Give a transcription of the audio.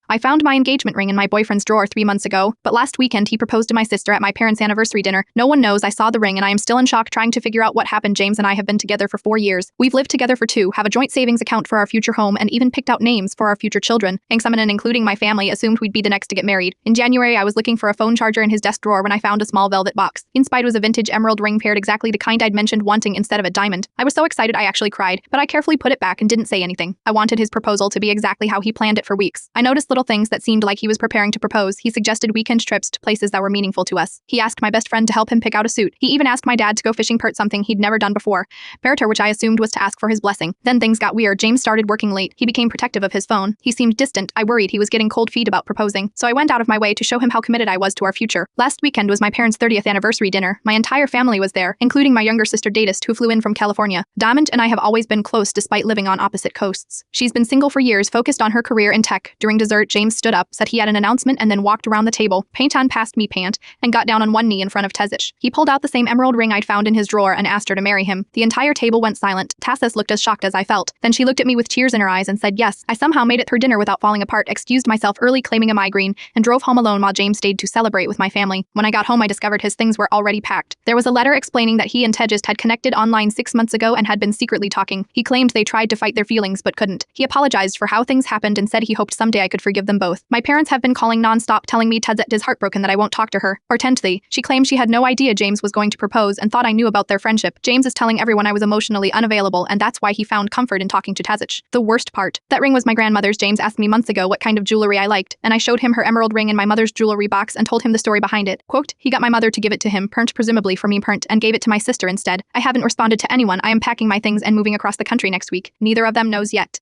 I found my engagement ring in my boyfriend's drawer 3 months ago, but last weekend he proposed to my sister at my parents' anniversary dinner. No one knows I saw the ring and I am still in shock trying to figure out what happened. James and I have been together for 4 years. We've lived together for 2, have a joint savings account for our future home, and even picked out names for our future children. Examined, including my family, assumed we'd be the next to get married. In January, I was looking for a phone charger in his desk drawer when I found a small velvet box. Inside was a vintage emerald ring paired exactly the kind I'd mentioned wanting instead of a diamond. I was so excited I actually cried, but I carefully put it back and didn't say anything. I wanted his proposal to be exactly how he planned it for weeks. I noticed little things that seemed like he was preparing to propose. He suggested weekend trips to places that were meaningful to us. He asked my best friend to help him pick out a suit. He even asked my dad to go fishing, something he'd never done before. Which I assumed was to ask for his blessing. Then things got weird. James started working late. He became protective of his phone. He seemed distant. I worried he was getting cold feet about proposing, so I went out of my way to show him how committed I was to our future. Last weekend was my parents' 30th anniversary dinner. My entire family was there, including my younger sister Datist, who flew in from California. Diamond and I have always been close despite living on opposite coasts. She's been single for years, focused on her career in tech. During dessert, James stood up, said he had an announcement, and then walked around the table, past me, and got down on one knee in front of Tezich. He pulled out the same emerald ring I'd found in his drawer and asked her to marry him. The entire table went silent. Tassis looked as shocked as I felt. Then she looked at me with tears in her eyes and said yes. I somehow made it through dinner without falling apart, excused myself early claiming a migraine, and drove home alone while James stayed to celebrate with my family. When I got home, I discovered his things were already packed. There was a letter explaining that he and Tejist had connected online 6 months ago and had been secretly talking. He claimed they tried to fight their feelings but couldn't. He apologized for how things happened and said he hoped someday I could forgive them both. My parents have been calling nonstop, telling me Tezit is heartbroken that I won't talk to her. Hortensely, she claimed she had no idea James was going to propose and thought I knew about their friendship. James is telling everyone I was emotionally unavailable and that's why he found comfort in talking to Tezich. The worst part. That ring was my grandmother's. James asked me months ago what kind of jewelry I liked, and I showed him her emerald ring in my mother's jewelry box and told him the story behind it. Quote, he got my mother to give it to him, presumably for me, and gave it to my sister instead. I haven't responded to anyone. I am packing my things and moving across the country next week. Neither of them knows yet.